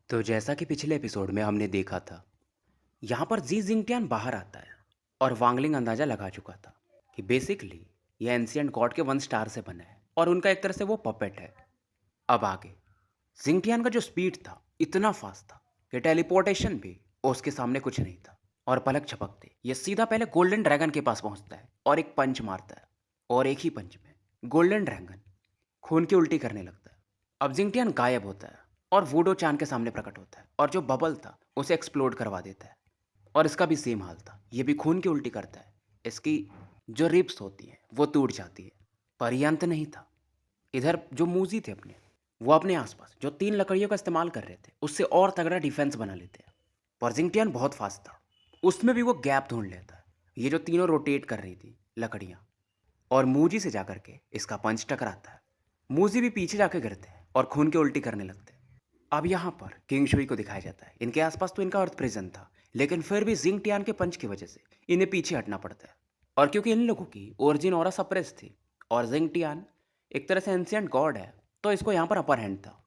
तो जैसा कि पिछले एपिसोड में हमने देखा था, यहाँ पर जी जिंगटियान बाहर आता है और वांगलिंग अंदाजा लगा चुका था कि बेसिकली ये एंशियंट गॉड के वन स्टार से बना है और उनका एक तरह से वो पपेट है। अब आगे जिंगटियान का जो स्पीड था इतना फास्ट था कि टेलीपोर्टेशन भी उसके सामने कुछ नहीं था। और पलक झपकते ये सीधा पहले गोल्डन ड्रैगन के पास पहुंचता है और एक पंच मारता है। और एक ही पंच में गोल्डन ड्रैगन खून की उल्टी करने लगता है। अब जिंगटियान गायब होता है और वूडो चान के सामने प्रकट होता है और जो बबल था उसे एक्सप्लोड करवा देता है। और इसका भी सेम हाल था, ये भी खून की उल्टी करता है। इसकी जो रिब्स होती हैं वो टूट जाती है। पर ये अंत नहीं था। इधर जो मूजी थे अपने, वो अपने आसपास जो 3 लकड़ियों का इस्तेमाल कर रहे थे उससे और तगड़ा डिफेंस बना लेते हैं। पर जिंगटियान बहुत फास्ट था, उसमें भी वो गैप ढूंढ लेता है। ये जो तीनों रोटेट कर रही थी लकड़ियाँ, और मूजी से जाकर के इसका पंच टकराता है। मूजी भी पीछे जाके गिरते हैं और खून की उल्टी करने लगते हैं। अब यहाँ पर किंग शुई को दिखाया जाता है। इनके आसपास तो इनका अर्थ प्रिजन था, लेकिन फिर भी जिंग टियान के पंच की वजह से इन्हें पीछे हटना पड़ता है। और क्योंकि इन लोगों की ओरिजिन और सप्रेस थी और जिंग टियान एक तरह से एंशियंट गॉड है, तो इसको यहाँ पर अपर हैंड था।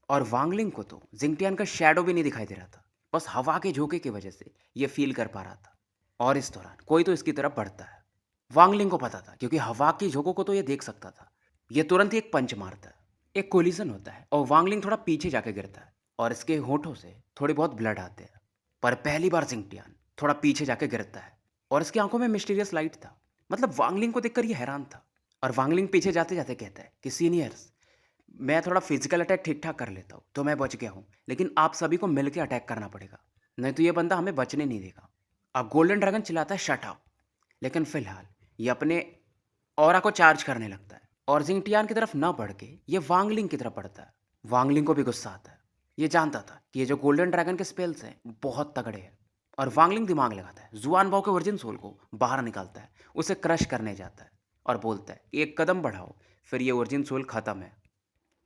और वांगलिंग को तो जिंग टियान का शैडो भी नहीं दिखाई दे रहा था, बस हवा के झोंके की वजह से ये फील कर पा रहा था। और इस दौरान कोई तो इसकी तरफ बढ़ता है। वांगलिंग को पता था, क्योंकि हवा की झोंकों को तो ये देख सकता था। ये तुरंत ही एक पंच मारता है। एक कोलिजन होता है और वांगलिंग थोड़ा पीछे जाके गिरता है और इसके होठों से थोड़ी बहुत ब्लड आते हैं। पर पहली बार जिंगटियान थोड़ा पीछे जाके गिरता है और इसकी आंखों में मिस्टीरियस लाइट था। मतलब वांगलिंग को देखकर ये हैरान था। और वांगलिंग पीछे जाते जाते कहता है कि सीनियर्स, मैं थोड़ा फिजिकल अटैक ठीक ठाक कर लेता हूँ तो मैं बच गया हूँ, लेकिन आप सभी को मिलकर अटैक करना पड़ेगा, नहीं तो ये बंदा हमें बचने नहीं देगा। अब गोल्डन ड्रैगन चिल्लाता है शट अप, लेकिन फिलहाल ये अपने ऑरा को चार्ज करने लगता है और जिंगटियान की तरफ ना बढ़ के ये वांगलिंग की तरफ बढ़ता है। वांगलिंग को भी गुस्सा आता है। ये जानता था कि ये जो गोल्डन ड्रैगन के स्पेल्स हैं बहुत तगड़े हैं। और वांगलिंग दिमाग लगाता है, जुआन बाओ के वर्जिन सोल को बाहर निकालता है, उसे क्रश करने जाता है और बोलता है कि एक कदम बढ़ाओ, फिर ये वर्जिन सोल खत्म है।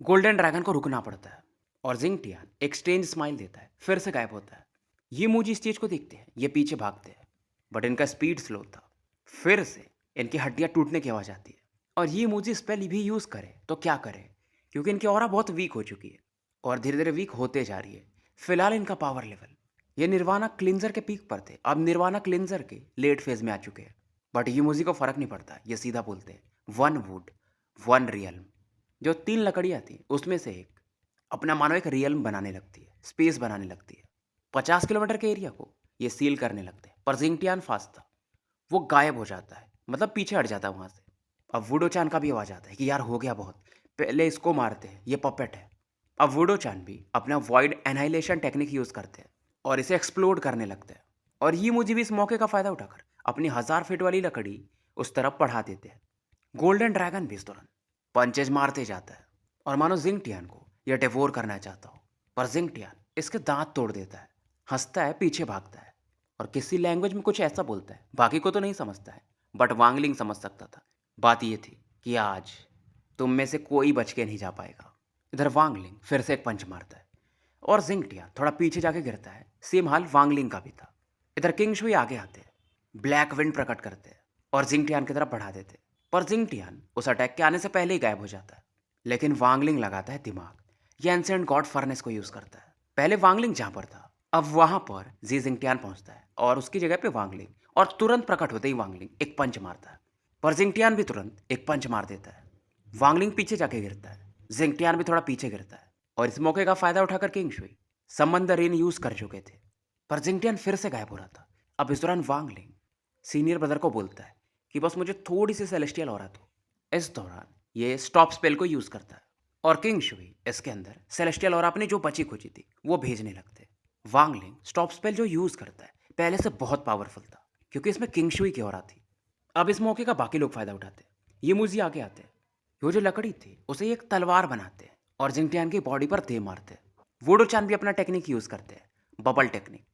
गोल्डन ड्रैगन को रुकना पड़ता है और जिंगटियान एक स्ट्रेंज स्माइल देता है, फिर से गायब होता है। ये मूजी इस चीज को देखते हैं, ये पीछे भागते हैं, बट इनका स्पीड स्लो था। फिर से इनकी हड्डियां टूटने की आवाज आती है। और ये मूजी स्पेल भी यूज करे तो क्या करे, क्योंकि इनकी ऑरा बहुत वीक हो चुकी है और धीरे धीरे वीक होते जा रही है। फिलहाल इनका पावर लेवल, ये निर्वाणा क्लिंजर के पीक पर थे, अब निर्वाणा क्लिंजर के लेट फेज में आ चुके हैं। बट ये मूजी को फर्क नहीं पड़ता, ये सीधा बोलते हैं वन वुड वन रियल्म। जो 3 लकड़ियाँ थी उसमें से एक अपना मानो एक रियल्म बनाने लगती है, स्पेस बनाने लगती है। 50 किलोमीटर के एरिया को ये सील करने लगते हैं। पर जिंगटियान फास्ट था, वो गायब हो जाता है, मतलब पीछे हट जाता है वहाँ से। अब वुडो चान का भी आवाज आता है कि यार हो गया बहुत, पहले इसको मारते हैं, ये पपेट है। अब वुडो चान भी अपना वॉइड एनाइलेशन टेक्निक यूज करते हैं और इसे एक्सप्लोड करने लगते हैं। और ये मुझे भी इस मौके का फायदा उठाकर अपनी 1000 फीट वाली लकड़ी उस तरफ बढ़ा देते हैं। गोल्डन ड्रैगन भी इस दौरान पंचेज मारते जाता है और मानो जिंगटियान को यह डिवोर करना चाहता हो। पर जिंगटियान इसके दांत तोड़ देता है, हंसता है, पीछे भागता है और किसी लैंग्वेज में कुछ ऐसा बोलता है, बाकी को तो नहीं समझता है, बट वांगलिंग समझ सकता था। बात ये थी कि आज तुम में से कोई बच के नहीं जा पाएगा। इधर वांगलिंग फिर से एक पंच मारता है और जिंगटियान थोड़ा पीछे जाके गिरता है। सेम हाल वांगलिंग का भी था। इधर किंग शुई आगे आते हैं, ब्लैक विंड प्रकट करते हैं और जिंगटियान की तरफ बढ़ा देते हैं। पर जिंगटियान उस अटैक के आने से पहले ही गायब हो जाता है। लेकिन वांगलिंग लगाता है दिमाग। ये एंसेंट गॉड फर्नेस को यूज करता है। पहले वांगलिंग जहां पर था, अब वहां पर जी जिंगटियान पहुंचता है और उसकी जगह पे वांगलिंग, और तुरंत प्रकट होते ही वांगलिंग एक पंच मारता है। पर जिंगटियान भी तुरंत एक पंच मार देता है। वांगलिंग पीछे जाके गिरता है, जिंगटियान भी थोड़ा पीछे गिरता है। और इस मौके का फायदा उठाकर किंग शुई समंदर रेन यूज कर चुके थे। पर जिंगटियान फिर से गायब हो रहा था। अब इस दौरान वांगलिंग सीनियर ब्रदर को बोलता है कि बस मुझे थोड़ी सी सेलेस्टियल और दो। इस दौरान ये स्टॉप स्पेल को यूज करता है और किंग शुई इसके अंदर सेलेस्टियल और अपनी जो बची खुची थी वो भेजने लगते हैं। वांगलिंग स्टॉप स्पेल जो यूज करता है पहले से बहुत पावरफुल था, क्योंकि इसमें किंग शुई की और थी। अब इस मौके का बाकी लोग फायदा उठाते हैं। ये मूजी आगे आते हैं, वो जो लकड़ी थी उसे एक तलवार बनाते हैं और जिंगटियान की बॉडी पर दे मारते हैं। वुडो चान भी अपना टेक्निक यूज करते हैं, बबल टेक्निक।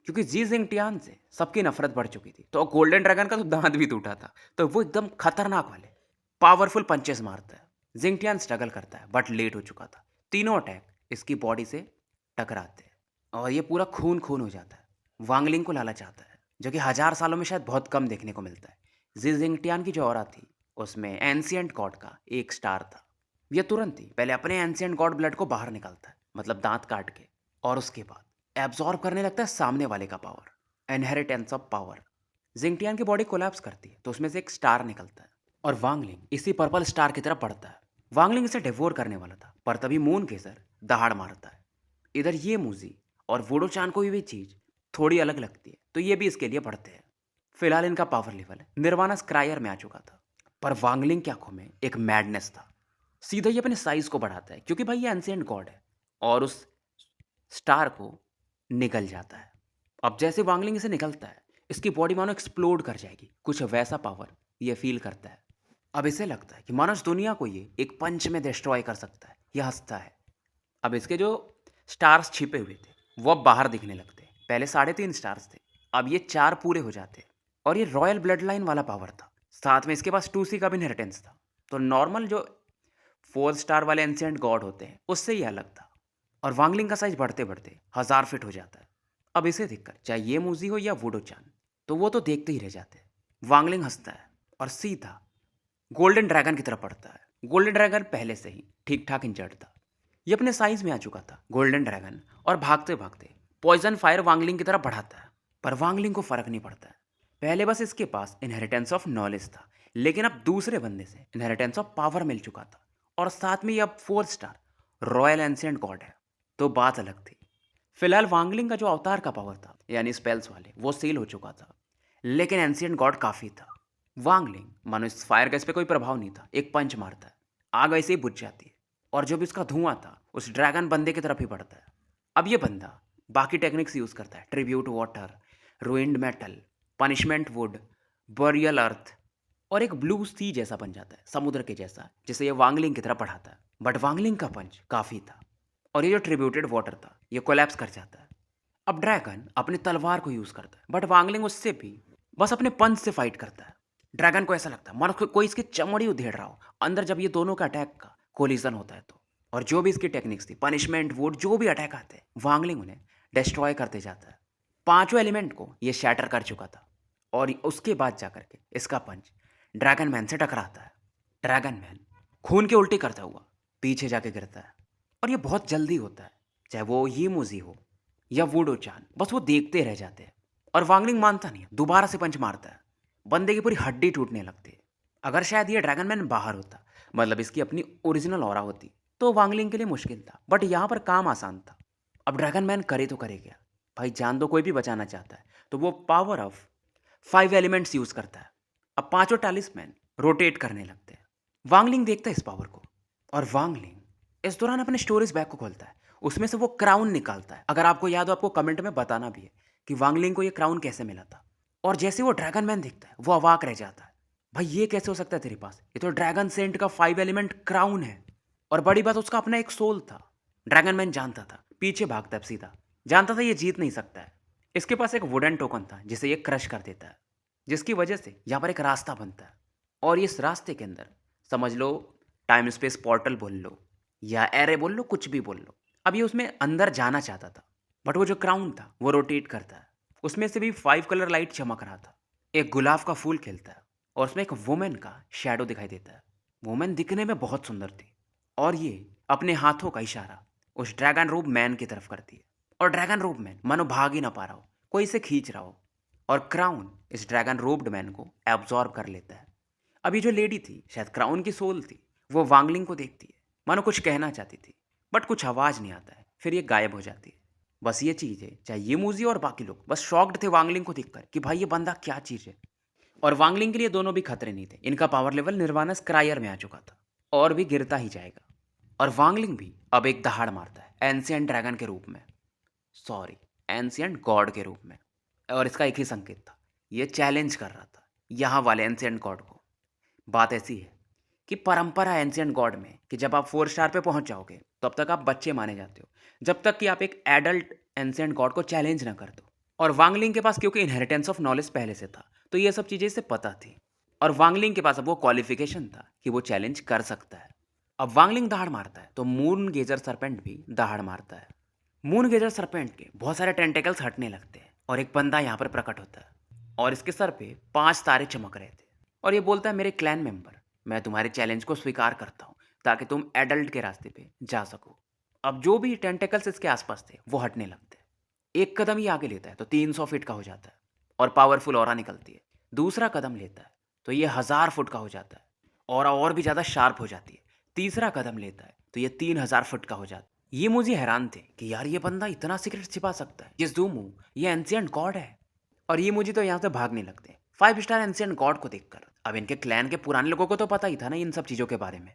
क्योंकि जी जिंगटियान से सबकी नफरत बढ़ चुकी थी, तो गोल्डन ड्रैगन का तो दांत भी टूटा था, तो वो एकदम खतरनाक वाले पावरफुल पंचेस मारता है। जिंगटियान स्ट्रगल करता है बट लेट हो चुका था। तीनों अटैक इसकी बॉडी से टकराते हैं और ये पूरा खून खून हो जाता है। वांगलिंग को लालच आता है, जो कि 1000 सालों में शायद बहुत कम देखने को मिलता है। जी जिंगटियान की जो ऑरा थी उसमें एंशियंट गॉड का एक स्टार था। ये तुरंत ही पहले अपने एंशियंट गॉड ब्लड को बाहर निकालता है, मतलब दांत काट के। और उसके बाद एब्जॉर्ब करने लगता है सामने वाले का पावर, इनहेरिटेंस ऑफ पावर। जिंगटियान की बॉडी कोलैप्स करती है तो उसमें से एक स्टार निकलता है और वांगलिंग इसी पर्पल स्टार की तरफ बढ़ता है। वांगलिंग इसे डिवोर करने वाला था पर तभी मून गेजर दहाड़ मारता है। इधर ये मूजी और वुडो चान को भी चीज थोड़ी अलग लगती है तो ये भी इसके लिए बढ़ते हैं। फिलहाल इनका पावर लेवल निर्वाणा स्क्रायर में आ चुका था, पर वांगलिंग की आंखों में एक मैडनेस था। सीधा ही अपने साइज को बढ़ाता है क्योंकि भाई ये एंशिएंट गॉड है, और उस स्टार को निगल जाता है। अब जैसे वांगलिंग इसे निकलता है इसकी बॉडी मानो एक्सप्लोड कर जाएगी, कुछ वैसा पावर ये फील करता है। अब इसे लगता है कि मानो इस दुनिया को ये एक पंच में डिस्ट्रॉय कर सकता है। यह हंसता है। अब इसके जो स्टार्स छिपे हुए थे वो अब बाहर दिखने लगते हैं। पहले 3.5 स्टार्स थे, अब ये 4 पूरे हो जाते हैं। और ये रॉयल ब्लड लाइन वाला पावर था, साथ में इसके पास 2C का भी इनहेरिटेंस था। तो नॉर्मल जो 4 स्टार वाले एंशिएंट गॉड होते हैं उससे ही अलग था। और वांगलिंग का साइज बढ़ते बढ़ते 1000 फीट हो जाता है। अब इसे देखकर चाहे ये मूजी हो या वुडो चान तो वो तो देखते ही रह जाते हैं। वांगलिंग हंसता है और सीधा गोल्डन ड्रैगन की तरफ बढ़ता है। गोल्डन ड्रैगन पहले से ही ठीक ठाक इंजर्ड था, ये अपने साइज में आ चुका था गोल्डन ड्रैगन, और भागते भागते पॉइजन फायर वांगलिंग की तरफ बढ़ाता है। पर वांगलिंग को फर्क नहीं पड़ता है। पहले बस इसके पास इनहेरिटेंस ऑफ नॉलेज था, लेकिन अब दूसरे बंदे से इनहेरिटेंस ऑफ पावर मिल चुका था, और साथ में ये अब 4 स्टार रॉयल एंशिएंट गॉड है। तो बात अलग थी। फिलहाल वांगलिंग का जो अवतार का पावर था यानी स्पेल्स वाले वो सील हो चुका था, लेकिन एंशिएंट गॉड काफ़ी था। वांगलिंग मानो इस फायर का इस पर कोई प्रभाव नहीं था, एक पंच मारता है आग ऐसे ही बुझ जाती है, और जो भी उसका धुआं था उस ड्रैगन बंदे की तरफ ही बढ़ता है। अब ये बंदा बाकी टेक्निक्स यूज़ करता है, tribute water, ruined metal, punishment wood, burial earth, और एक ब्लू सी जैसा बन जाता है, समुद्र के जैसा, जिसे ये वांगलिंग की तरफ बढ़ाता है। बट वांगलिंग का पंच काफ़ी था, और ये जो ट्रिब्यूटेड वाटर था ये कोलैप्स कर जाता है। अब ड्रैगन अपनी तलवार को यूज़ करता है, बट वांगलिंग उससे भी बस अपने पंच से फाइट करता है। ड्रैगन को ऐसा लगता है मानो कोई इसकी चमड़ी उधेड़ रहा हो अंदर जब ये दोनों का अटैक का कोलिजन होता है तो। और जो भी इसकी टेक्निक्स थी, पनिशमेंट वुड, जो भी अटैक आते हैं वांगलिंग उन्हें डिस्ट्रॉय करते जाता है। पांचों एलिमेंट को ये शैटर कर चुका था, और उसके बाद जाकर के इसका पंच ड्रैगन मैन से टकराता है। ड्रैगन मैन खून के उल्टी करता हुआ पीछे जाके गिरता है, और ये बहुत जल्दी होता है। चाहे वो ये मूजी हो या वुडो चान, बस वो देखते रह जाते हैं। और वांगलिंग मानता नहीं है, दोबारा से पंच मारता है। बंदे की पूरी हड्डी टूटने लगती है। अगर शायद ये ड्रैगन मैन बाहर होता, मतलब इसकी अपनी ओरिजिनल ऑरा होती, तो वांगलिंग के लिए मुश्किल था, बट यहाँ पर काम आसान था। अब ड्रैगन मैन करे तो करे क्या भाई, जान तो कोई भी बचाना चाहता है तो वो पावर ऑफ 5 एलिमेंट्स यूज करता है। अब पांचों टालिस्मैन रोटेट करने लगते हैं। वांगलिंग देखता है इस पावर को, और वांगलिंग इस दौरान अपने स्टोरेज बैग को खोलता है, उसमें से वो क्राउन निकालता है। अगर आपको याद हो आपको कमेंट में बताना भी है कि वांगलिंग को ये क्राउन कैसे मिला था। और जैसे वो ड्रैगन मैन दिखता है वो अवाक रह जाता है, भाई ये कैसे हो सकता है तेरे पास, ये तो ड्रैगन सेंट का 5 एलिमेंट क्राउन है। और बड़ी बात उसका अपना एक सोल था। ड्रैगन मैन जानता था, पीछे भागता है सीधा, जानता था ये जीत नहीं सकता है। इसके पास एक वुडन टोकन था जिसे ये क्रश कर देता है, जिसकी वजह से यहाँ पर एक रास्ता बनता है। और इस रास्ते के अंदर समझ लो टाइम स्पेस पोर्टल बोल लो या एरे बोल लो, कुछ भी बोल लो। अब ये उसमें अंदर जाना चाहता था, बट वो जो क्राउन था वो रोटेट करता है, उसमें से भी 5 कलर लाइट चमक रहा था। एक गुलाब का फूल खिलता है और उसमें एक वुमेन का शैडो दिखाई देता है। वुमेन दिखने में बहुत सुंदर थी, और ये अपने हाथों का इशारा उस ड्रैगन रूप मैन की तरफ करती है। और ड्रैगन रूप मैन मानो भाग ही ना पा रहा हो, कोई इसे खींच रहा हो, और क्राउन इस ड्रैगन रोब्ड मैन को एब्जॉर्ब कर लेता है। अभी जो लेडी थी, शायद क्राउन की सोल थी, वो वांगलिंग को देखती है, मानो कुछ कहना चाहती थी, बट कुछ आवाज़ नहीं आता है, फिर ये गायब हो जाती है। बस ये चीज़ है, चाहे ये मूजी और बाकी लोग बस शॉक्ड थे वांगलिंग को देखकर कि भाई ये बंदा क्या चीज़ है। और वांगलिंग के लिए दोनों भी खतरे नहीं थे, इनका पावर लेवल निर्वाणा स्क्रायर में आ चुका था और भी गिरता ही जाएगा। और वांगलिंग भी अब एक दहाड़ मारता है एंशिएंट ड्रैगन के रूप में, सॉरी एंशिएंट गॉड के रूप में। और इसका एक ही संकेत था, ये चैलेंज कर रहा था यहाँ वाले एंशिएंट गॉड को। बात ऐसी है कि परंपरा है एंशिएंट गॉड में कि जब आप 4 स्टार पे पहुंच जाओगे तब तक आप बच्चे माने जाते हो, जब तक कि आप एक एडल्ट एंशिएंट गॉड को चैलेंज ना कर दो। और वांगलिंग के पास क्योंकि इनहेरिटेंस ऑफ नॉलेज पहले से था तो ये सब चीज़ें इसे पता थी, और वांगलिंग के पास अब वो क्वालिफिकेशन था कि वो चैलेंज कर सकता है। अब वांगलिंग दहाड़ मारता है तो मून गेजर सरपेंट भी दहाड़ मारता है। मून गेजर सरपेंट के बहुत सारे टेंटेकल्स हटने लगते हैं, और एक बंदा यहाँ पर प्रकट होता है, और इसके सर पे 5 तारे चमक रहे थे। और ये बोलता है मेरे क्लैन मेंबर, मैं तुम्हारे चैलेंज को स्वीकार करता हूँ ताकि तुम एडल्ट के रास्ते पे जा सको। अब जो भी टेंटेकल्स इसके आसपास थे वो हटने लगते हैं। एक कदम ही आगे लेता है तो 300 फीट का हो जाता है और पावरफुल ऑरा निकलती है। दूसरा कदम लेता है तो ये 1000 फुट का हो जाता है, ऑरा और भी ज़्यादा शार्प हो जाती है। तीसरा कदम लेता है तो ये 3000 फुट का हो जाता है। ये मुझे हैरान थे कि यार ये बंदा इतना सीक्रेट छिपा सकता है। ये ज़ूमू ये एंशिएंट गॉड है। और ये मुझे तो यहाँ से भागने लगते हैं 5 स्टार एंशिएंट गॉड को देखकर। अब इनके क्लैन के पुराने लोगों को तो पता ही था ना इन सब चीज़ों के बारे में।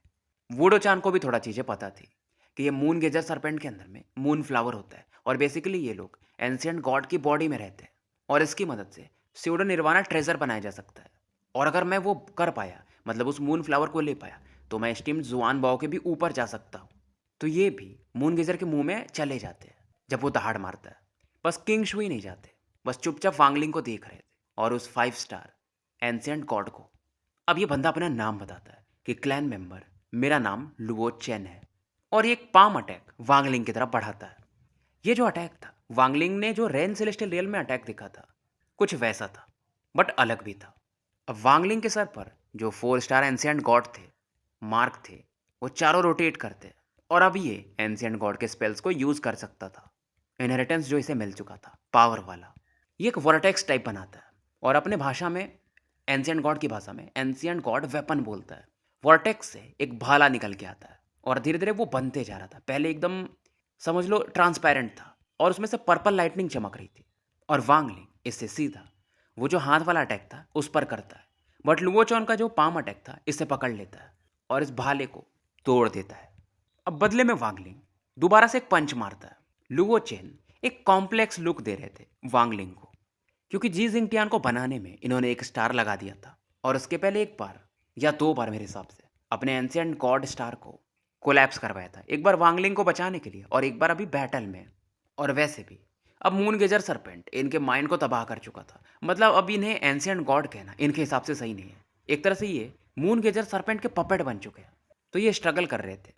वुडो चान को भी थोड़ा चीज़ें पता थी कि ये मून गेजर सरपेंट के अंदर में मून फ्लावर होता है और बेसिकली ये लोग एंशिएंट गॉड की बॉडी में रहते हैं और इसकी मदद से स्यूडो निर्वाणा ट्रेजर बनाया जा सकता है। और अगर मैं वो कर पाया, मतलब उस मून फ्लावर को ले पाया, तो मैं स्टीम्ड जुआन बाओ के भी ऊपर जा सकता हूँ। तो ये भी मून गेजर के मुंह में चले जाते हैं जब वो दहाड़ मारता है। बस किंग शुई नहीं जाते, बस चुपचाप वांगलिंग को देख रहे थे और उस 5 स्टार एंशिएंट गॉड को। अब ये बंदा अपना नाम बताता है कि क्लैन मेंबर मेरा नाम लुओ चेन है और ये एक पाम अटैक वांगलिंग की तरफ बढ़ाता है। ये जो अटैक था, वांगलिंग ने जो रेन सेलेस्टियल रियल में अटैक दिखा था कुछ वैसा था, बट अलग भी था। अब वांगलिंग के सर पर जो 4 स्टार एंशिएंट गॉड थे, मार्क थे, वो चारों रोटेट करते और अब ये एंशिएंट गॉड के स्पेल्स को यूज कर सकता था। इनहेरिटेंस जो इसे मिल चुका था पावर वाला, ये एक वर्टेक्स टाइप बनाता है और अपने भाषा में, एंशिएंट गॉड की भाषा में, एंशिएंट गॉड वेपन बोलता है। वर्टेक्स से एक भाला निकल के आता है और धीरे धीरे वो बनते जा रहा था। पहले एकदम समझ लो ट्रांसपेरेंट था और उसमें से पर्पल लाइटनिंग चमक रही थी। और वांगलिंग इससे सीधा वो जो हाथ वाला अटैक था उस पर करता है, बट लुओचॉन का जो पाम अटैक था इसे पकड़ लेता है और इस भाले को तोड़ देता है। अब बदले में वांगलिंग दोबारा से एक पंच मारता है। लुओ चेन एक कॉम्प्लेक्स लुक दे रहे थे वांगलिंग को, क्योंकि जी जिंगटियान को बनाने में इन्होंने एक स्टार लगा दिया था और उसके पहले एक बार या 2 बार मेरे हिसाब से अपने एंशिएंट गॉड स्टार को कोलैप्स करवाया था। एक बार वांगलिंग को बचाने के लिए और एक बार अभी बैटल में। और वैसे भी अब मून गेजर सरपेंट इनके माइंड को तबाह कर चुका था। मतलब अब इन्हें एंशिएंट गॉड कहना इनके हिसाब से सही नहीं है। एक तरह से ये मून गेजर सरपेंट के पपेट बन चुके हैं। तो ये स्ट्रगल कर रहे थे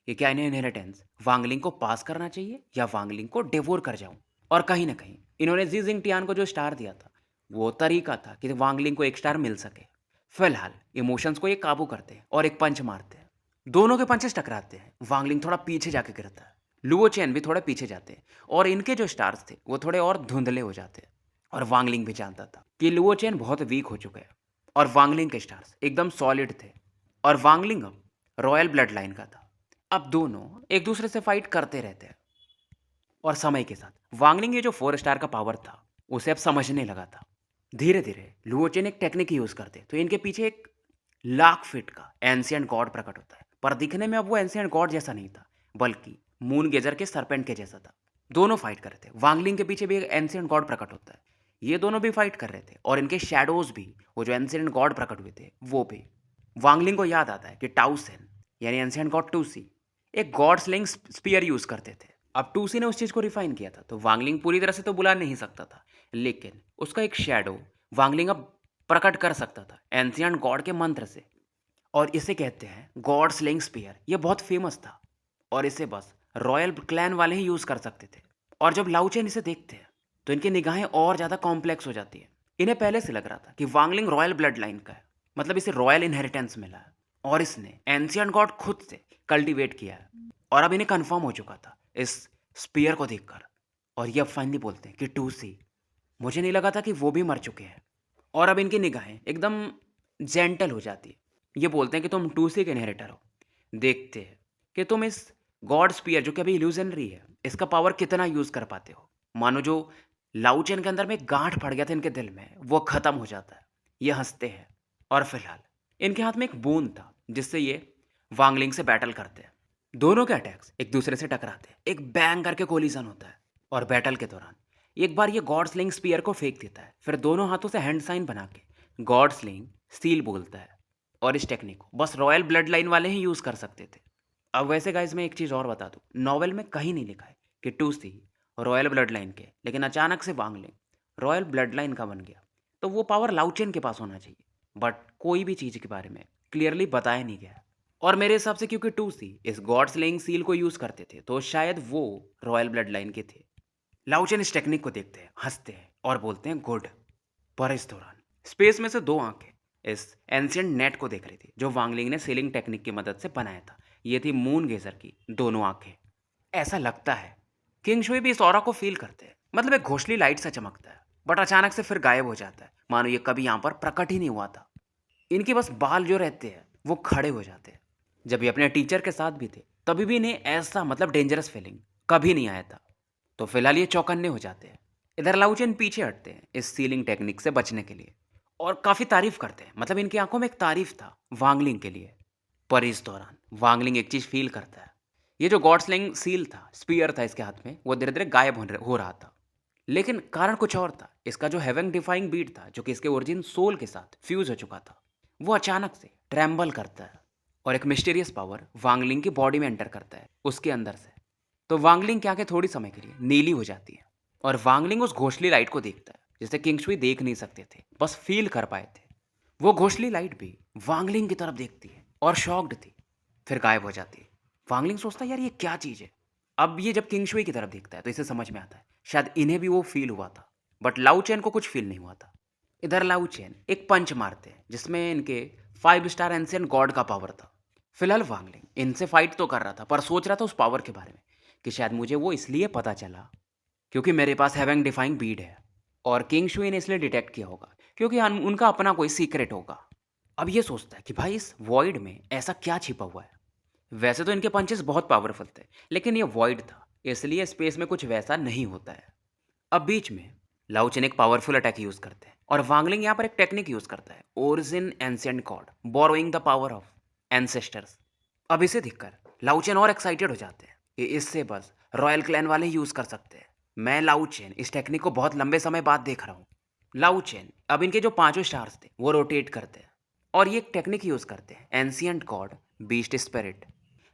कि क्या इन्हें इनहेरिटेंस वांगलिंग को पास करना चाहिए या वांगलिंग को डिवोर कर जाऊं। और कहीं ना कहीं इन्होंने जी जिंगटियान को जो स्टार दिया था वो तरीका था कि वांगलिंग को एक स्टार मिल सके। फिलहाल इमोशंस को ये काबू करते हैं और एक पंच मारते हैं। दोनों के पंचेस टकराते हैं। वांगलिंग थोड़ा पीछे जाके गिरता है, लुओ चेन भी थोड़ा पीछे जाते हैं और इनके जो स्टार्स थे वो थोड़े और धुंधले हो जाते हैं। और वांगलिंग भी जानता था कि लुओ चेन बहुत वीक हो चुके हैं और वांगलिंग के स्टार्स एकदम सॉलिड थे। और वांगलिंग अब रॉयल ब्लड लाइन का था। अब दोनों एक दूसरे से फाइट करते रहते हैं और समय के साथ वांगलिंग ये जो 4 स्टार का पावर था उसे अब समझने लगा था। धीरे धीरे लुओचेन एक टेक्निक यूज करते तो इनके पीछे एक लाख फीट का एंशिएंट गॉड प्रकट होता है, पर दिखने में अब वो एंशिएंट गॉड जैसा नहीं था बल्कि मून गेजर के सरपेंट के जैसा था। दोनों फाइट कर रहे थे। वांगलिंग के पीछे भी एक एंशिएंट गॉड प्रकट होता है। ये दोनों भी फाइट कर रहे थे और इनके शैडोज भी, वो जो एंशिएंट गॉड प्रकट हुए थे वो भी। वांगलिंग को याद आता है कि टाउसेन यानी एंशिएंट गॉड टूसी एक गॉड स्लिंग स्पीयर यूज करते थे। अब टूसी ने उस चीज को रिफाइन किया था तो वांगलिंग पूरी तरह से तो बुला नहीं सकता था, लेकिन उसका एक शैडो वांगलिंग अब प्रकट कर सकता था एंशिएंट गॉड के मंत्र से। और इसे कहते हैं गॉड स्लिंग स्पीयर। ये बहुत फेमस था और इसे बस रॉयल क्लैन वाले ही यूज कर सकते थे। और जब लाउचेन इसे देखते हैं तो इनकी निगाहें और ज्यादा कॉम्प्लेक्स हो जाती है। इन्हें पहले से लग रहा था कि वांगलिंग रॉयल ब्लड लाइन का है, मतलब इसे रॉयल इनहेरिटेंस मिला है और इसने एंशिएंट गॉड खुद से कल्टीवेट किया है। और अब इन्हें कंफर्म हो चुका था इस स्पीयर को देखकर। और ये अब फाइनली बोलते हैं कि टूसी, मुझे नहीं लगा था कि वो भी मर चुके हैं। और अब इनकी निगाहें एकदम जेंटल हो जाती है। ये बोलते हैं कि तुम टूसी के इनहेरिटर हो, देखते हैं कि तुम इस गॉड स्पीयर जो कि अभी इल्यूजनरी है इसका पावर कितना यूज कर पाते हो। मानो जो लाउचेन के अंदर में एक गांठ पड़ गया था इनके दिल में वो खत्म हो जाता है। ये हंसते हैं और फिलहाल इनके हाथ में एक बूंद था जिससे ये वांगलिंग से बैटल करते हैं। दोनों के अटैक्स एक दूसरे से टकराते हैं, एक बैंग करके कोलिजन होता है। और बैटल के दौरान एक बार ये गॉड स्लिंग स्पीयर को फेंक देता है, फिर दोनों हाथों से हैंड साइन बना के गॉड स्लिंग स्टील बोलता है। और इस टेक्निक को बस रॉयल ब्लड लाइन वाले ही यूज कर सकते थे। अब वैसे गाइज मैं एक चीज और बता दूं, नॉवेल में कहीं नहीं लिखा है कि टूसी रॉयल ब्लड लाइन के, लेकिन अचानक से वांगलिंग रॉयल ब्लड लाइन का बन गया। तो वो पावर लाउचेन के पास होना चाहिए, बट कोई भी चीज के बारे में क्लियरली बताया नहीं गया। और मेरे हिसाब से क्योंकि टूसी इस गॉड स्लेइंग सील को यूज करते थे तो शायद वो रॉयल ब्लड लाइन के थे। लाउचेन इस टेक्निक को देखते हैं, हंसते हैं और बोलते हैं गुड। पर इस दौरान स्पेस में से 2 आंखें इस एंशिएंट नेट को देख रही थी जो वांगलिंग ने सीलिंग टेक्निक की मदद से बनाया था। ये थी मून गेजर की दोनों आंखें। ऐसा लगता है किंग शुई भी इस ऑरा को फील करते हैं। मतलब एक घोंसली लाइट सा चमकता है, बट अचानक से फिर गायब हो जाता है, मानो ये कभी यहाँ पर प्रकट ही नहीं हुआ था। इनके बस बाल जो रहते हैं वो खड़े हो जाते हैं। जब ये अपने टीचर के साथ भी थे तभी भी इन्हें ऐसा मतलब डेंजरस फीलिंग कभी नहीं आया था। तो फिलहाल ये चौकन्ने हो जाते हैं। इधर लाउचेन पीछे हटते हैं इस सीलिंग टेक्निक से बचने के लिए और काफ़ी तारीफ करते हैं। मतलब इनकी आंखों में एक तारीफ था वांगलिंग के लिए। पर इस दौरान वांगलिंग एक चीज़ फील करता है। ये जो गॉडस्लिंग सील था, स्पीयर था इसके हाथ में, वो धीरे धीरे गायब हो रहा था। लेकिन कारण कुछ और था। इसका जो हेवन डिफाइंग बीट था, जो कि इसके ओरिजिन सोल के साथ फ्यूज हो चुका था, वो अचानक से ट्रैम्बल करता है और एक मिस्टीरियस पावर वांगलिंग की बॉडी में एंटर करता है उसके अंदर से। तो वांगलिंग की आंखें थोड़ी समय के लिए नीली हो जाती है और वांगलिंग उस घोंसली लाइट को देखता है जिसे किंगशुई देख नहीं सकते थे, बस फील कर पाए थे। वो घोंसली लाइट भी वांगलिंग की तरफ देखती है और शॉक्ड थी, फिर गायब हो जाती है। वांगलिंग सोचता है यार ये क्या चीज़ है। अब ये जब किंगशुई की तरफ देखता है तो इसे समझ में आता है शायद इन्हें भी वो फील हुआ था, बट लाउ चैन को कुछ फील नहीं हुआ था। इधर लाउ चैन एक पंच मारते हैं जिसमें इनके 5 स्टार एंशिएंट गॉड का पावर था। फिलहाल वांगलिंग इनसे फाइट तो कर रहा था पर सोच रहा था उस पावर के बारे में कि शायद मुझे वो इसलिए पता चला क्योंकि मेरे पास हेवन डिफाइंग बीड है, और किंग शुई ने इसलिए डिटेक्ट किया होगा क्योंकि उनका अपना कोई सीक्रेट होगा। अब ये सोचता है कि भाई इस वॉइड में ऐसा क्या छिपा हुआ है। वैसे तो इनके पंचेस बहुत पावरफुल थे, लेकिन ये वॉइड था इसलिए स्पेस में कुछ वैसा नहीं होता है। अब बीच में लाउचन एक पावरफुल अटैक यूज करते हैं और वांगलिंग यहाँ पर एक टेक्निक यूज करता है, origin ancient God borrowing the power of ancestors. अब इसे देखकर लाउचेन और एक्साइटेड हो जाते हैं कि इससे बस रॉयल क्लैन वाले ही यूज कर सकते हैं। मैं लाउचेन इस टेक्निक को बहुत लंबे समय बाद देख रहा हूँ। लाउचेन अब इनके जो 5 स्टार्स थे वो रोटेट करते हैं और ये एक टेक्निक यूज करते हैं, एंशिएंट गॉड बीस्ट स्पिरिट,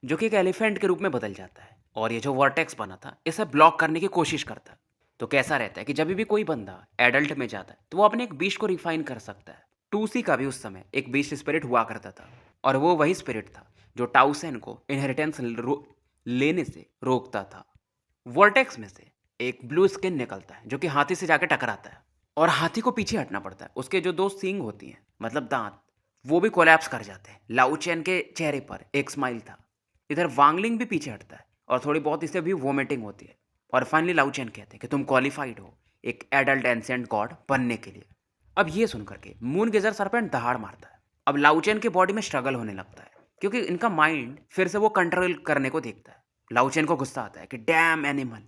जो कि एक एलिफेंट के रूप में बदल जाता है और ये जो वर्टेक्स बना था इसे ब्लॉक करने की कोशिश करता है। तो कैसा रहता है कि जब भी कोई बंदा एडल्ट में जाता है तो वो अपने एक बीस्ट को रिफाइन कर सकता है। टूसी का भी उस समय एक बीस्ट स्पिरिट हुआ करता था और वो वही स्पिरिट था जो टाउसेन को इनहेरिटेंस लेने से रोकता था। वर्टेक्स में से एक ब्लू स्किन निकलता है जो कि हाथी से जाके टकराता है और हाथी को पीछे हटना पड़ता है। उसके जो 2 सींग होती हैं मतलब दांत, वो भी कोलैप्स कर जाते हैं। लाउचेन के चेहरे पर एक स्माइल था। इधर वांगलिंग भी पीछे हटता है और थोड़ी बहुत इसे भी वोमिटिंग होती है और फाइनली लाउचेन कहते हैं कि तुम क्वालिफाइड हो एक एडल्ट एंशिएंट गॉड बनने के लिए। अब ये सुनकर के मून गेजर सरपेंट दहाड़ मारता है। अब लाउचेन की बॉडी में स्ट्रगल होने लगता है क्योंकि इनका माइंड फिर से वो कंट्रोल करने को देखता है। लाउचेन को गुस्सा आता है कि डैम एनिमल,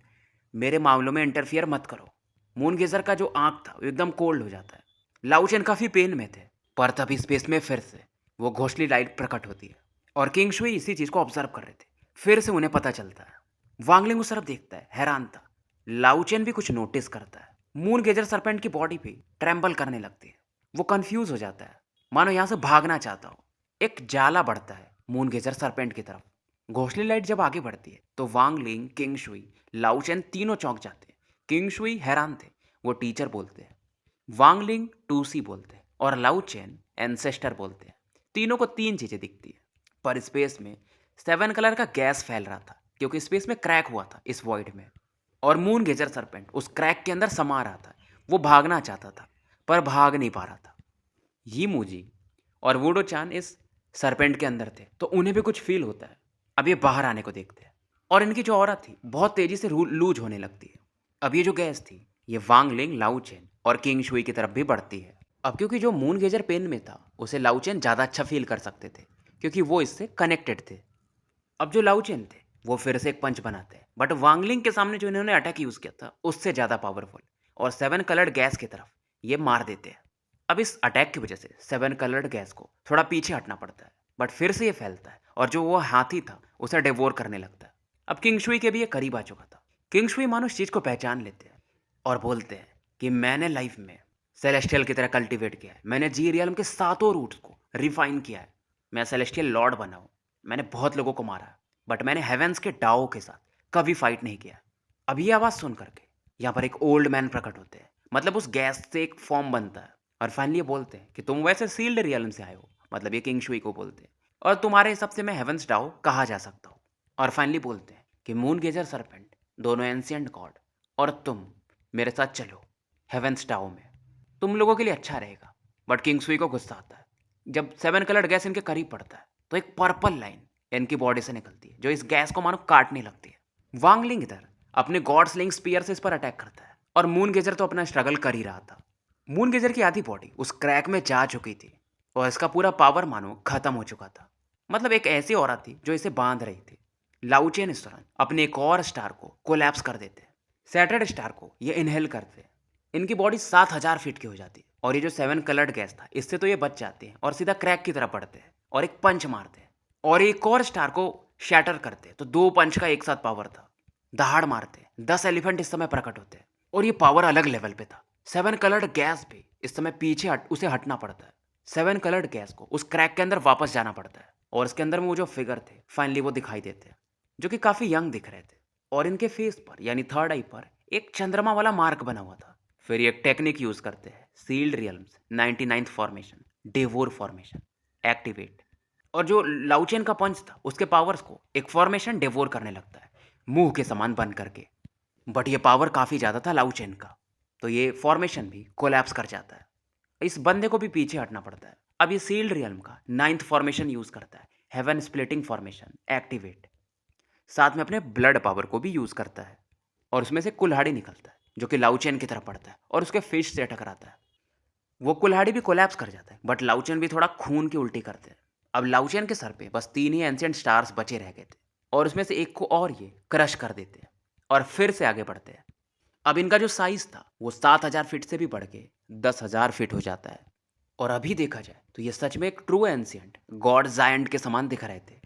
मेरे मामलों में इंटरफियर मत करो। मून गेजर का जो आंख था वो एकदम कोल्ड हो जाता है। लाउचेन काफ़ी पेन में थे पर तभी स्पेस में फिर से वो घोंसली लाइट प्रकट होती है और किंग शुई इसी चीज़ को ऑब्जर्व कर रहे थे। फिर से उन्हें पता चलता है। वांगलिंग उस तरफ देखता है हैरान था। लाउचेन भी कुछ नोटिस करता है। मून गेजर सरपेंट की बॉडी भी ट्रेम्बल करने लगती है। वो कंफ्यूज हो जाता है, मानो यहाँ से भागना चाहता हो। एक जाला बढ़ता है मून गेजर सरपेंट की तरफ। घोंसली लाइट जब आगे बढ़ती है तो वांगलिंग, किंग शुई, लाउचेन तीनों चौंक जाते हैं। किंग शुई हैरान थे, वो टीचर बोलते हैं। वांगलिंग टूसी बोलते हैं और लाउचेन एंसेस्टर बोलते हैं। तीनों को 3 चीज़ें दिखती है पर स्पेस में 7 कलर का गैस फैल रहा था क्योंकि स्पेस में क्रैक हुआ था इस वॉइड में, और मून गेजर सरपेंट उस क्रैक के अंदर समा रहा था। वो भागना चाहता था पर भाग नहीं पा रहा था। ये मूजी और वुडो चान इस सरपेंट के अंदर थे तो उन्हें भी कुछ फील होता है। अब ये बाहर आने को देखते हैं और इनकी जो ऑरा थी बहुत तेजी से लूज होने लगती है। अब ये जो गैस थी ये वांगलिंग, लाउचेन और किंग शुई की तरफ भी बढ़ती है। अब क्योंकि जो मून गेजर पेन में था उसे लाउचेन ज़्यादा अच्छा फील कर सकते थे क्योंकि वो इससे कनेक्टेड थे। अब जो लाउचेन थे वो फिर से एक पंच बनाते हैं, बट वांगलिंग के सामने जो इन्होंने अटैक यूज़ किया था उससे ज़्यादा पावरफुल, और 7 कलर्ड गैस की तरफ ये मार देते हैं। अब इस अटैक की वजह से 7 कलर्ड गैस को थोड़ा पीछे हटना पड़ता है, बट फिर से ये फैलता है और जो वो हाथी था उसे डिवोर करने लगता है। अब किंगशुई के भी ये करीब आ चुका था। किंगशुई मानो इस चीज़ को पहचान लेते हैं और बोलते हैं कि मैंने लाइफ में सेलेस्टियल की तरह कल्टीवेट किया है। मैंने जी रियल्म के 7 रूट्स को रिफाइन किया है। मैं सेलेस्टियल लॉर्ड बना हूँ। मैंने बहुत लोगों को मारा है, बट मैंने हेवेंस के डाओ के साथ कभी फाइट नहीं किया। अब ये आवाज़ सुन करके यहाँ पर एक ओल्ड मैन प्रकट होते हैं, मतलब उस गैस से एक फॉर्म बनता है, और फाइनली ये बोलते हैं कि तुम वैसे सील्ड रियल्म से आए हो, मतलब ये किंग शुई को बोलते हैं, और तुम्हारे हिसाब से मैं हेवेंस डाओ कहा जा सकता हूँ। और फाइनली बोलते हैं कि मून गेजर सरपेंट दोनों एंशिएंट गॉड और तुम मेरे साथ चलो हेवेंस डाओ में, तुम लोगों के लिए अच्छा रहेगा। बट किंग सुई को गुस्सा आता है। जब 7 कलर्ड गैस इनके करीब पड़ता है तो एक पर्पल लाइन इनकी बॉडी से निकलती है जो इस गैस को मानो काटने लगती है। वांगलिंग इधर अपने गॉड स्लिंग स्पीयर से इस पर अटैक करता है और मून गेजर तो अपना स्ट्रगल कर ही रहा था। मून गेजर की आधी बॉडी उस क्रैक में जा चुकी थी और इसका पूरा पावर मानो खत्म हो चुका था। मतलब एक ऐसी औरत थी जो इसे बांध रही थी। लाउचेन इस दौरान अपने एक और स्टार को कोलैप्स कर देते हैं। सैटर्ड स्टार को ये इनहेल करते हैं। इनकी बॉडी 7,000 फीट की हो जाती है और ये जो 7 कलर्ड गैस था इससे तो ये बच जाते हैं और सीधा क्रैक की तरफ बढ़ते हैं और एक पंच मारते हैं और एक और स्टार को शैटर करते हैं। तो 2 पंच का एक साथ पावर था। दहाड़ मारते 10 एलिफेंट इस समय प्रकट होते हैं और ये पावर अलग लेवल पे था। 7 कलर्ड गैस भी इस समय पीछे उसे हटना पड़ता है। 7 कलर्ड गैस को उस क्रैक के अंदर वापस जाना पड़ता है और इसके अंदर में वो जो फिगर थे फाइनली वो दिखाई देते हैं, जो कि काफी यंग दिख रहे थे और इनके फेस पर यानी थर्ड आई पर एक चंद्रमा वाला मार्क बना हुआ था। फिर ये एक टेक्निक यूज करते हैं, sealed realms 99th formation, devour formation activate. और जो लाउचेन का पंच था उसके पावर्स को एक फॉर्मेशन डेवोर करने लगता है मुंह के समान बंद करके। बट ये पावर काफ़ी ज़्यादा था लाउचेन का, तो ये फॉर्मेशन भी कोलैप्स कर जाता है। इस बंदे को भी पीछे हटना पड़ता है। अब ये सील्ड रियल्म का 9th फॉर्मेशन यूज़ करता है, हेवन स्प्लिटिंग फॉर्मेशन एक्टिवेट। साथ में अपने ब्लड पावर को भी यूज़ करता है और उसमें से कुल्हाड़ी निकलता है जो कि लाउचेन की तरफ पड़ता है और उसके फिश से टकराता है। वो कुल्हाड़ी भी कोलैप्स कर जाता है बट लाउचेन भी थोड़ा खून की उल्टी करते हैं। अब लाउचेन के सर पे बस 3 ही एंशिएंट स्टार्स बचे रह गए थे और उसमें से एक को और ये क्रश कर देते हैं और फिर से आगे बढ़ते हैं। अब इनका जो साइज था वो 7,000 फीट से भी बढ़ के 10,000 फीट हो जाता है। और अभी देखा जाए तो ये सच में एक ट्रू एंशिएंट गॉड जायंट के समान दिख रहे थे।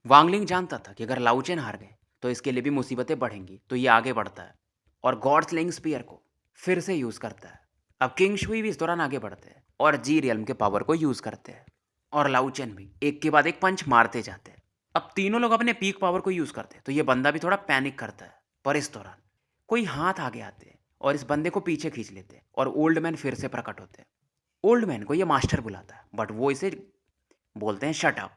वांगलिंग जानता था कि अगर लाउचेन हार गए तो इसके लिए भी मुसीबतें बढ़ेंगी, तो ये आगे बढ़ता है और गॉड स्लेइंग स्पीयर को फिर से यूज़ करता है। अब किंग शुई भी इस दौरान आगे बढ़ते हैं और जी रियल्म के पावर को यूज़ करते हैं और लाउचेन भी एक के बाद एक पंच मारते जाते हैं। अब तीनों लोग अपने पीक पावर को यूज़ करते हैं तो ये बंदा भी थोड़ा पैनिक करता है। पर इस दौरान कोई हाथ आगे आते हैं और इस बंदे को पीछे खींच लेते हैं और ओल्ड मैन फिर से प्रकट होते हैं। ओल्ड मैन को ये मास्टर बुलाता है बट वो इसे बोलते हैं शट अप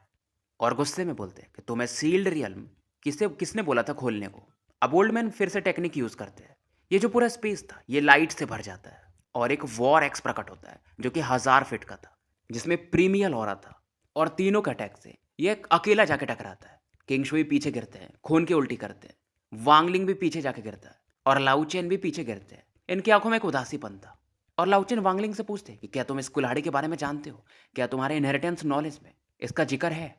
और गुस्से में बोलते हैं कि तुम्हें सील्ड रियल्म किसने बोला था खोलने को। अब ओल्ड मैन फिर से टेक्निक यूज़ करते हैं। ये जो पूरा स्पेस था ये लाइट से भर जाता है और एक वॉर एक्स प्रकट होता है जो कि 1,000 फीट का था, जिसमें प्रीमियल हो रहा था और तीनों के अटैक से ये अकेला जाके टकराता है। किंग शुई पीछे गिरते हैं, खून की उल्टी करते हैं। वांगलिंग भी पीछे जाके गिरता है और लाउचेन भी पीछे गिरते हैं। इनकी आंखों में एक उदासीपन था और लाउचेन वांगलिंग से पूछते हैं कि क्या तुम इस कुल्हाड़ी के बारे में जानते हो, क्या तुम्हारे इनहेरिटेंस नॉलेज में इसका जिक्र है?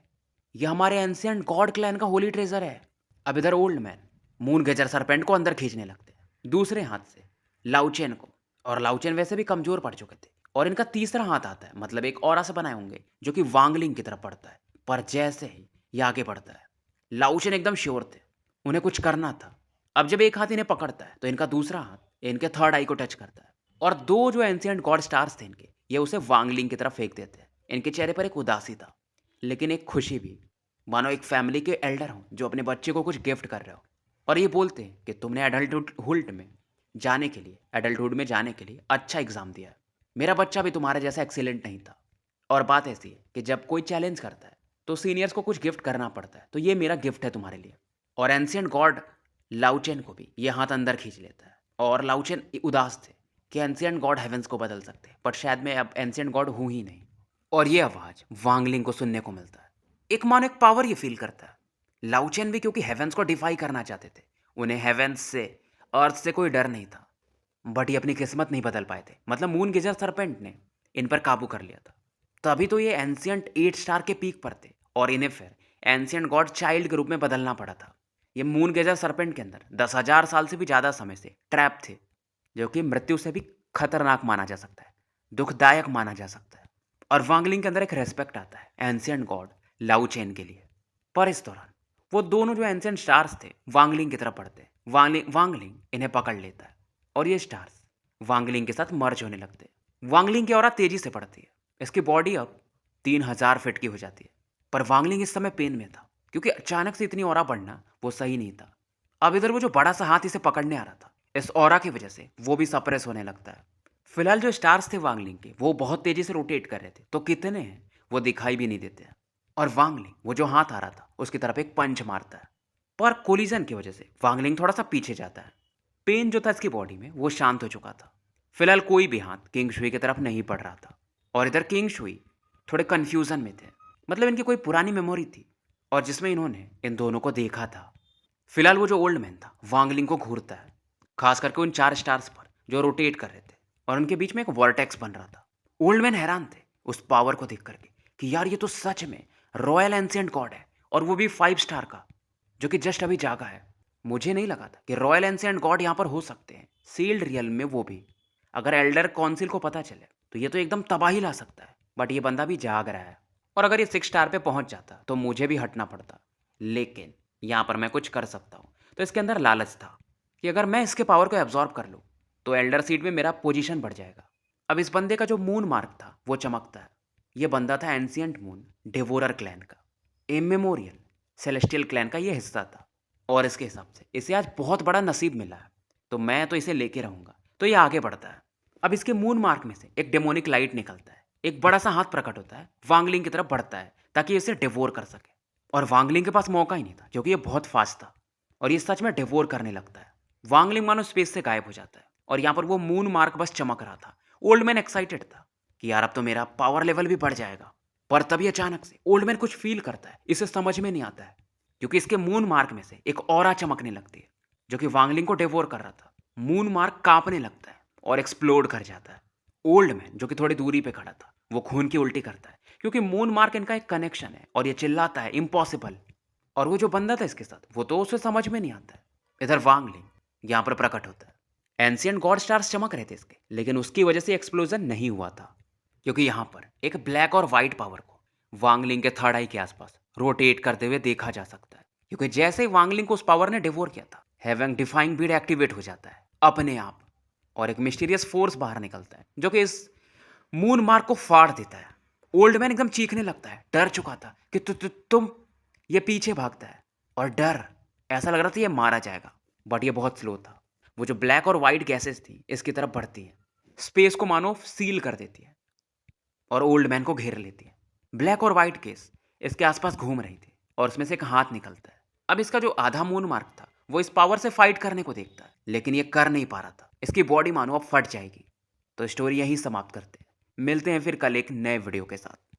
यह हमारे एंशिएंट गॉड क्लैन का होली ट्रेजर है। अब इधर ओल्ड मैन मून गेजर सरपेंट को अंदर खींचने लगते हैं दूसरे हाथ से लाउचेन को, और लाउचेन वैसे भी कमजोर पड़ चुके थे और इनका तीसरा हाथ आता है, मतलब एक और से बनाए होंगे जो कि वांगलिंग की तरफ पड़ता है। पर जैसे ही ये आगे बढ़ता है लाउचेन एकदम श्योर थे उन्हें कुछ करना था। अब जब एक हाथ इन्हें पकड़ता है तो इनका दूसरा हाथ इनके थर्ड आई को टच करता है और दो जो एंशिएंट गॉड स्टार्स थे इनके, ये उसे वांगलिंग की तरफ फेंक देते हैं। इनके चेहरे पर एक उदासी था लेकिन एक खुशी भी, मानो एक फैमिली के एल्डर हों जो अपने बच्चे को कुछ गिफ्ट कर रहे हो और ये बोलते हैं कि तुमने एडल्टहुड में जाने के लिए अच्छा एग्जाम दिया है। मेरा बच्चा भी तुम्हारे जैसा एक्सीलेंट नहीं था। और बात ऐसी है कि जब कोई चैलेंज करता है तो सीनियर्स को कुछ गिफ्ट करना पड़ता है, तो ये मेरा गिफ्ट है तुम्हारे लिए। और एंशिएंट गॉड लाउचेन को भी ये हाथ अंदर खींच लेता है और लाउचेन उदास थे कि एंशिएंट गॉड हेवेंस को बदल सकते हैं, बट शायद मैं अब एंशिएंट गॉड हूं ही नहीं। और ये आवाज वांगलिंग को सुनने को मिलता है। एक मानो एक पावर ये फील करता है। लाउचेन भी क्योंकि हेवेंस को डिफाई करना चाहते थे, उन्हें हेवेंस से, अर्थ से कोई डर नहीं था, बट ये अपनी किस्मत नहीं बदल पाए थे। मतलब मून गेजर सरपेंट ने इन पर काबू कर लिया था। तभी तो ये एंशिएंट 8 स्टार के पीक पर थे और इन्हें फिर एंशिएंट गॉड चाइल्ड के रूप में बदलना पड़ा था। ये मून गेजर सरपेंट के अंदर 10,000 साल से भी ज़्यादा समय से ट्रैप थे, जो कि मृत्यु से भी खतरनाक माना जा सकता है, दुखदायक माना जा सकता है। और वांगलिंग के अंदर एक रेस्पेक्ट आता है एंशिएंट गॉड लाउचेन के लिए। पर इस दौरान वो दोनों जो एंशिएंट स्टार्स थे वांगलिंग की तरफ बढ़ते, वांगलिंग इन्हें पकड़ लेता है और ये स्टार्स वांगलिंग के साथ मर्ज होने लगते हैं। वांगलिंग की ऑरा तेजी से बढ़ती है। इसकी बॉडी अब 3,000 फीट की हो जाती है। पर वांगलिंग इस समय पेन में था क्योंकि अचानक से इतनी ऑरा बढ़ना वो सही नहीं था। अब इधर वो जो बड़ा सा हाथ इसे पकड़ने आ रहा था, इस ऑरा की वजह से वो भी सप्रेस होने लगता है। फिलहाल जो स्टार्स थे वांगलिंग के वो बहुत तेजी से रोटेट कर रहे थे, तो कितने हैं वो दिखाई भी नहीं देते हैं। और वांगलिंग वो जो हाथ आ रहा था उसकी तरफ एक पंच मारता है, पर कोलिजन की वजह से वांगलिंग थोड़ा सा पीछे जाता है। पेन जो था इसकी बॉडी में वो शांत हो चुका था। फिलहाल कोई भी हाथ किंग शुई की तरफ नहीं पड़ रहा था और इधर किंग शुई थोड़े कन्फ्यूजन में थे। मतलब इनकी कोई पुरानी मेमोरी थी और जिसमें इन्होंने इन दोनों को देखा था। फिलहाल वो जो ओल्ड मैन था वांगलिंग को घूरता है, खास करके उन 4 स्टार्स पर जो रोटेट कर रहे थे और उनके बीच में एक वर्टेक्स बन रहा था। ओल्ड मैन हैरान थे उस पावर को देख करके कि यार ये तो सच में रॉयल एंशिएंट गॉड है, और वो भी 5 स्टार का, जो कि जस्ट अभी जागा है। मुझे नहीं लगा था कि रॉयल एंशिएंट गॉड यहाँ पर हो सकते हैं, सील्ड रियल में, वो भी अगर एल्डर काउंसिल को पता चले तो ये तो एकदम तबाही ला सकता है। बट ये बंदा भी जाग रहा है, और अगर ये 6 स्टार पे पहुंच जाता तो मुझे भी हटना पड़ता। लेकिन यहाँ पर मैं कुछ कर सकता हूँ। तो इसके अंदर लालच था कि अगर मैं इसके पावर को एब्जॉर्ब कर लूँ तो एल्डर सीट में मेरा पोजीशन बढ़ जाएगा। अब इस बंदे का जो मून मार्क था वो चमकता है। ये बंदा था एंशिएंट मून डेवोरर क्लैन का, इमेमोरियल सेलेस्टियल क्लैन का ये हिस्सा था, और इसके हिसाब से इसे आज बहुत बड़ा नसीब मिला है, तो मैं तो इसे लेके रहूंगा। तो ये आगे बढ़ता है। अब इसके मून मार्क में से एक डेमोनिक लाइट निकलता है, एक बड़ा सा हाथ प्रकट होता है, वांगलिंग की तरफ बढ़ता है ताकि इसे डिवोर कर सके। और वांगलिंग के पास मौका ही नहीं था क्योंकि ये बहुत फास्ट था, और ये सच में डिवोर करने लगता है। वांगलिंग मानो स्पेस से गायब हो जाता है, और यहाँ पर वो मून मार्क बस चमक रहा था। ओल्ड मैन एक्साइटेड था कि यार अब तो मेरा पावर लेवल भी बढ़ जाएगा। पर तभी अचानक से ओल्ड मैन कुछ फील करता है, इसे समझ में नहीं आता है, क्योंकि इसके मून मार्क में से एक ऑरा चमकने लगती है जो कि वांगलिंग को डिवोर कर रहा था। मून मार्क कांपने लगता है और एक्सप्लोड कर जाता है। ओल्ड मैन जो कि थोड़ी दूरी पे खड़ा था वो खून की उल्टी करता है, क्योंकि मून मार्क इनका एक कनेक्शन है, और ये चिल्लाता है इम्पॉसिबल। और वो जो बंदा था इसके साथ वो तो उसे समझ में नहीं आता है। इधर वांगलिंग यहाँ पर प्रकट होता है। एंशिएंट गॉड स्टार्स चमक रहे थे इसके, लेकिन उसकी वजह से एक्सप्लोजन नहीं हुआ था, क्योंकि यहाँ पर एक ब्लैक और वाइट पावर को वांगलिंग के थर्ड आई के आसपास रोटेट करते हुए देखा जा सकता है। क्योंकि जैसे ही वांगलिंग को उस पावर ने डिवोर किया था, हेवन डिफाइंग बीड एक्टिवेट हो जाता है अपने आप, और एक मिस्टीरियस फोर्स बाहर निकलता है जो कि इस मून मार्क को फाड़ देता है। ओल्ड मैन एकदम चीखने लगता है, डर चुका था कि तुम। ये पीछे भागता है, और डर, ऐसा लग रहा था ये मारा जाएगा, बट ये बहुत स्लो था। वो जो ब्लैक और वाइट गैसेस थी इसकी तरफ बढ़ती है, स्पेस को मानो सील कर देती है, और ओल्ड मैन को घेर लेती है। ब्लैक और वाइट केस इसके आसपास घूम रही थी, और उसमें से एक हाथ निकलता है। अब इसका जो आधा मून मार्क था वो इस पावर से फाइट करने को देखता है, लेकिन ये कर नहीं पा रहा था। इसकी बॉडी मानो अब फट जाएगी। तो स्टोरी यहीं समाप्त करते हैं। मिलते हैं फिर कल एक नए वीडियो के साथ।